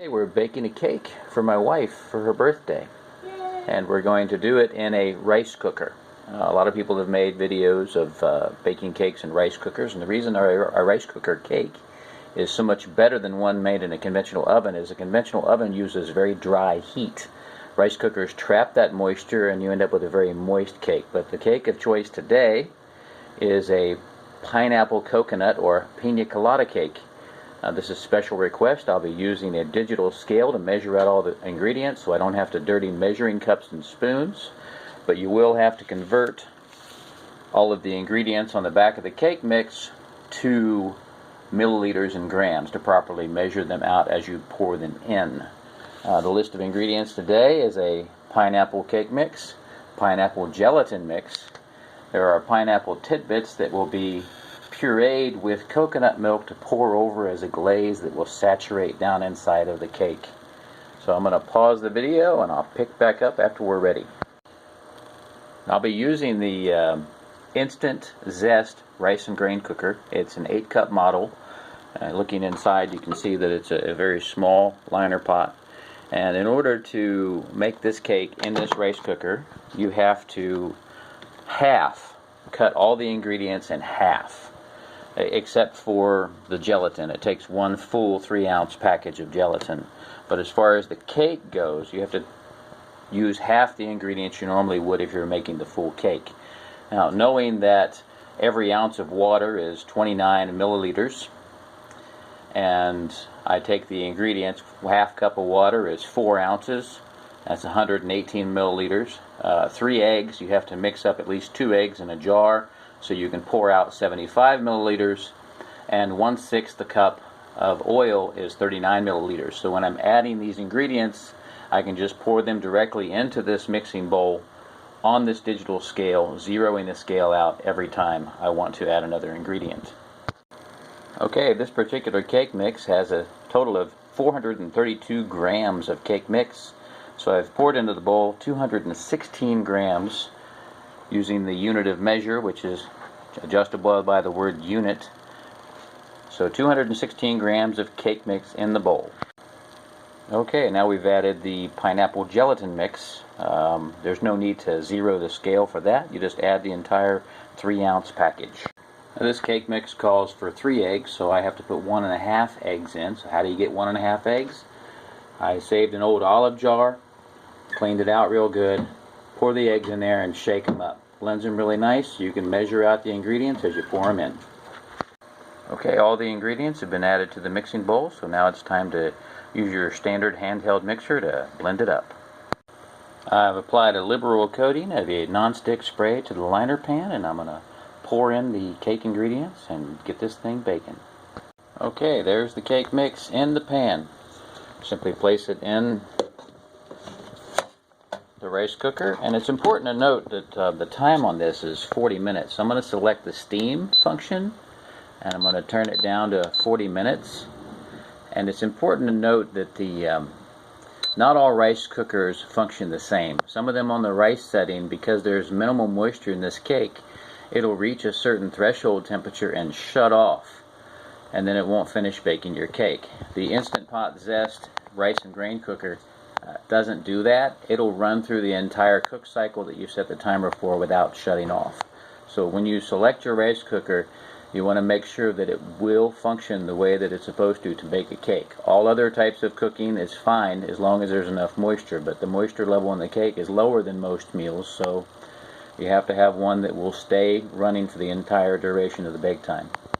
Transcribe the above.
We're baking a cake for my wife for her birthday. Yay. And we're going to do it in a rice cooker. A lot of people have made videos of baking cakes in rice cookers, and the reason our rice cooker cake is so much better than one made in a conventional oven is a conventional oven uses very dry heat. Rice cookers trap that moisture and you end up with a very moist cake. But the cake of choice today is a pineapple coconut or Pina Colada cake. This is a special request. I'll be using a digital scale to measure out all the ingredients so I don't have to dirty measuring cups and spoons. But you will have to convert all of the ingredients on the back of the cake mix to milliliters and grams to properly measure them out as you pour them in. The list of ingredients today is a pineapple cake mix, pineapple gelatin mix. There are pineapple tidbits that will be pureed with coconut milk to pour over as a glaze that will saturate down inside of the cake. So I'm going to pause the video and I'll pick back up after we're ready. I'll be using the Instant Zest rice and grain cooker. It's an 8-cup model. Looking inside you can see that it's a very small liner pot. And in order to make this cake in this rice cooker, you have to cut all the ingredients in half. Except for the gelatin. It takes one full 3-ounce package of gelatin. But as far as the cake goes, you have to use half the ingredients you normally would if you're making the full cake. Now, knowing that every ounce of water is 29 milliliters, and I take the ingredients, half cup of water is 4 ounces, that's 118 milliliters. 3 eggs, you have to mix up at least 2 eggs in a jar so you can pour out 75 milliliters, and 1/6 a cup of oil is 39 milliliters. So when I'm adding these ingredients, I can just pour them directly into this mixing bowl on this digital scale, zeroing the scale out every time I want to add another ingredient. Okay, this particular cake mix has a total of 432 grams of cake mix. So I've poured into the bowl 216 grams using the unit of measure, which is adjustable by the word unit. So 216 grams of cake mix in the bowl. Okay, now we've added the pineapple gelatin mix. There's no need to zero the scale for that. You just add the entire 3-ounce package. Now, this cake mix calls for 3 eggs, so I have to put 1.5 eggs in. So how do you get 1.5 eggs? I saved an old olive jar, cleaned it out real good, pour the eggs in there and shake them up. Blends them really nice. You can measure out the ingredients as you pour them in. Okay, all the ingredients have been added to the mixing bowl, so now it's time to use your standard handheld mixer to blend it up. I've applied a liberal coating of a non-stick spray to the liner pan, and I'm going to pour in the cake ingredients and get this thing baking. Okay, there's the cake mix in the pan. Simply place it in the rice cooker, and it's important to note that the time on this is 40 minutes. So I'm going to select the steam function, and I'm going to turn it down to 40 minutes. And it's important to note that not all rice cookers function the same. Some of them on the rice setting, because there's minimal moisture in this cake, it'll reach a certain threshold temperature and shut off, and then it won't finish baking your cake. The Instant Pot Zest rice and grain cooker doesn't do that. It'll run through the entire cook cycle that you set the timer for without shutting off. So when you select your rice cooker, you want to make sure that it will function the way that it's supposed to bake a cake. All other types of cooking is fine as long as there's enough moisture, but the moisture level in the cake is lower than most meals, so you have to have one that will stay running for the entire duration of the bake time.